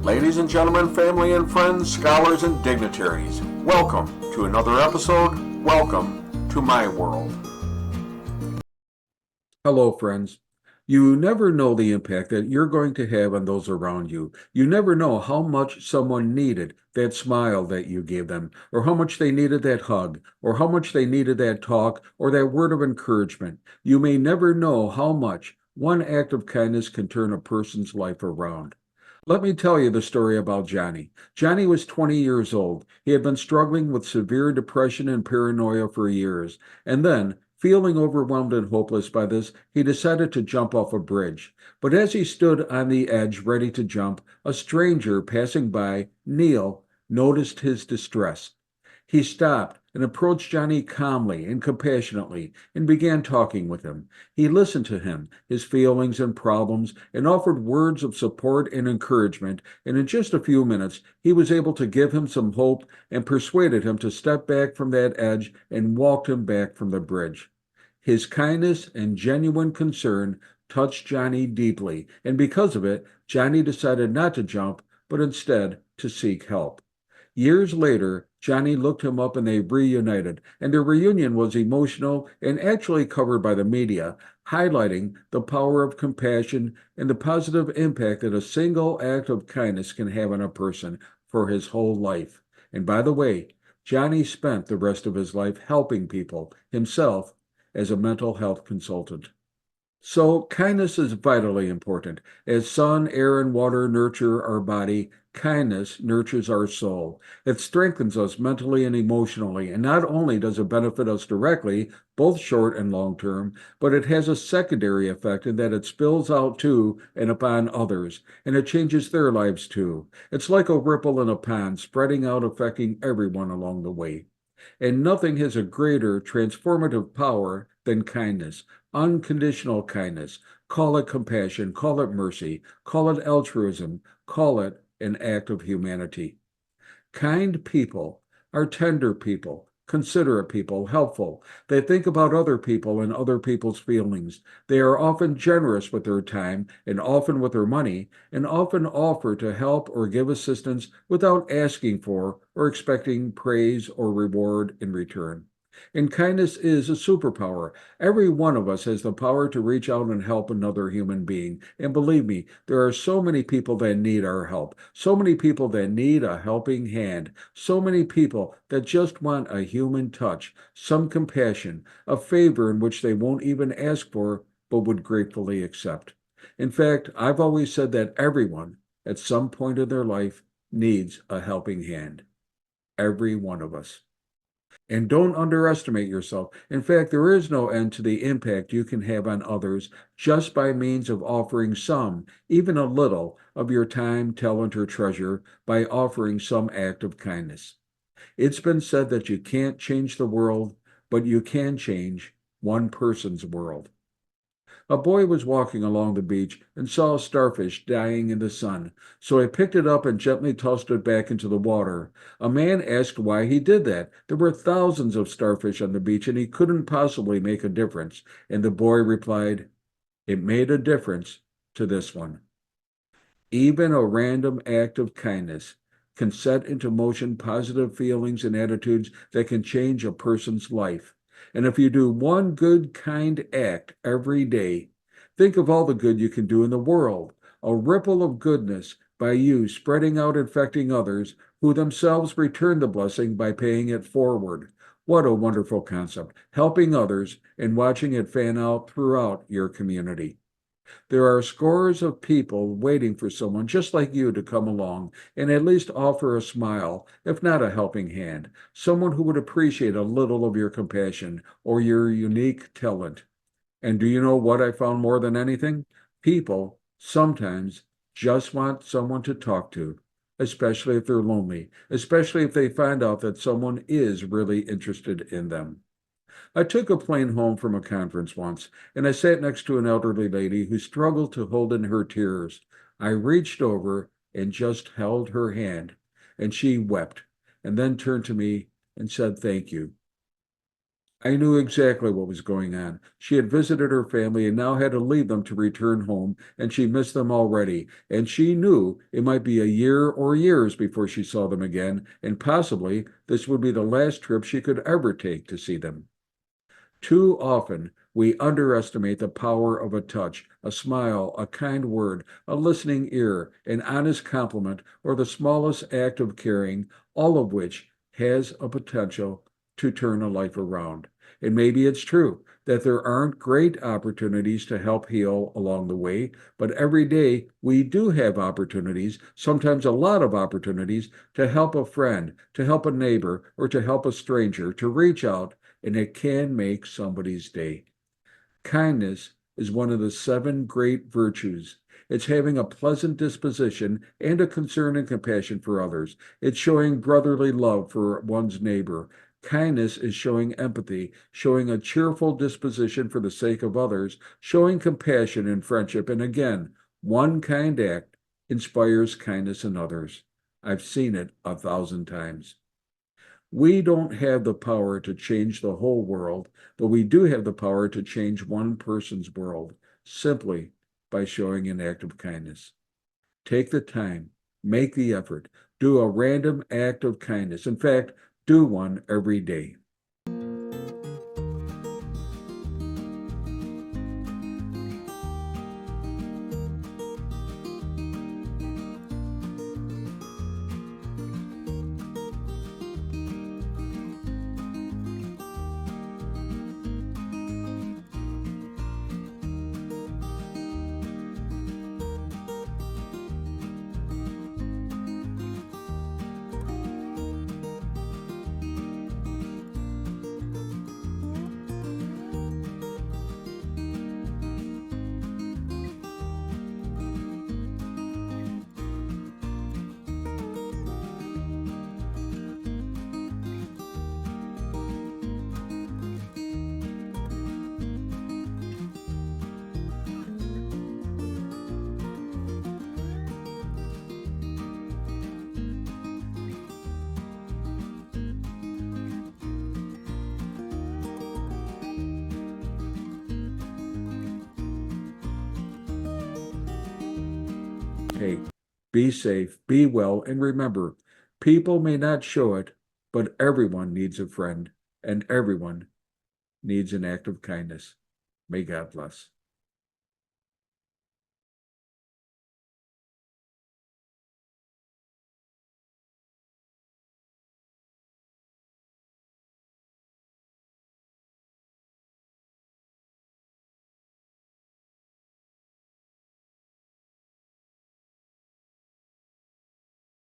Ladies and gentlemen, family and friends, scholars and dignitaries, welcome to another episode. Welcome to my world. Hello, friends. You never know the impact that you're going to have on those around you. You never know how much someone needed that smile that you gave them, or how much they needed that hug, or how much they needed that talk, or that word of encouragement. You may never know how much one act of kindness can turn a person's life around. Let me tell you the story about Johnny. Johnny was 20 years old. He had been struggling with severe depression and paranoia for years. And then, feeling overwhelmed and hopeless by this, he decided to jump off a bridge. But as he stood on the edge ready to jump, a stranger passing by, Neil, noticed his distress. He stopped and approached Johnny calmly and compassionately and began talking with him. He listened to him, his feelings and problems, and offered words of support and encouragement, and in just a few minutes he was able to give him some hope and persuaded him to step back from that edge and walked him back from the bridge. His kindness and genuine concern touched Johnny deeply, and because of it, Johnny decided not to jump, but instead to seek help. Years later, Johnny looked him up and they reunited, and their reunion was emotional and actually covered by the media, highlighting the power of compassion and the positive impact that a single act of kindness can have on a person for his whole life. And by the way, Johnny spent the rest of his life helping people, himself as a mental health consultant. So, kindness is vitally important. As sun, air, and water nurture our body, kindness nurtures our soul. It strengthens us mentally and emotionally. And not only does it benefit us directly, both short and long term, but it has a secondary effect in that it spills out to and upon others, and it changes their lives too. It's like a ripple in a pond, spreading out, affecting everyone along the way. And nothing has a greater transformative power than kindness, unconditional kindness. Call it compassion, call it mercy, call it altruism, call it an act of humanity. Kind people are tender people, considerate people, helpful. They think about other people and other people's feelings. They are often generous with their time and often with their money, and often offer to help or give assistance without asking for or expecting praise or reward in return. And kindness is a superpower. Every one of us has the power to reach out and help another human being. And believe me, there are so many people that need our help, so many people that need a helping hand, so many people that just want a human touch, some compassion, a favor in which they won't even ask for, but would gratefully accept. In fact, I've always said that everyone, at some point in their life, needs a helping hand. Every one of us. And don't underestimate yourself. In fact, there is no end to the impact you can have on others just by means of offering some, even a little, of your time, talent, or treasure by offering some act of kindness. It's been said that you can't change the world, but you can change one person's world. A boy was walking along the beach and saw a starfish dying in the sun, so he picked it up and gently tossed it back into the water. A man asked why he did that. There were thousands of starfish on the beach and he couldn't possibly make a difference. And the boy replied, "It made a difference to this one." Even a random act of kindness can set into motion positive feelings and attitudes that can change a person's life. And if you do one good, kind act every day, think of all the good you can do in the world. A ripple of goodness by you spreading out, infecting others, who themselves return the blessing by paying it forward. What a wonderful concept. Helping others and watching it fan out throughout your community. There are scores of people waiting for someone just like you to come along and at least offer a smile, if not a helping hand, someone who would appreciate a little of your compassion or your unique talent. And do you know what I found more than anything? People sometimes just want someone to talk to, especially if they're lonely, especially if they find out that someone is really interested in them. I took a plane home from a conference once, and I sat next to an elderly lady who struggled to hold in her tears. I reached over and just held her hand, and she wept, and then turned to me and said, "Thank you." I knew exactly what was going on. She had visited her family and now had to leave them to return home, and she missed them already. And she knew it might be a year or years before she saw them again, and possibly this would be the last trip she could ever take to see them. Too often, we underestimate the power of a touch, a smile, a kind word, a listening ear, an honest compliment, or the smallest act of caring, all of which has a potential to turn a life around. And maybe it's true that there aren't great opportunities to help heal along the way, but every day we do have opportunities, sometimes a lot of opportunities, to help a friend, to help a neighbor, or to help a stranger, to reach out, and it can make somebody's day. Kindness is one of the seven great virtues. It's having a pleasant disposition and a concern and compassion for others. It's showing brotherly love for one's neighbor. Kindness is showing empathy, showing a cheerful disposition for the sake of others, showing compassion and friendship. And again, one kind act inspires kindness in others. I've seen it 1,000 times. We don't have the power to change the whole world, but we do have the power to change one person's world simply by showing an act of kindness. Take the time, make the effort, do a random act of kindness. In fact, do one every day. Hey, be safe, be well, and remember, people may not show it, but everyone needs a friend, and everyone needs an act of kindness. May God bless.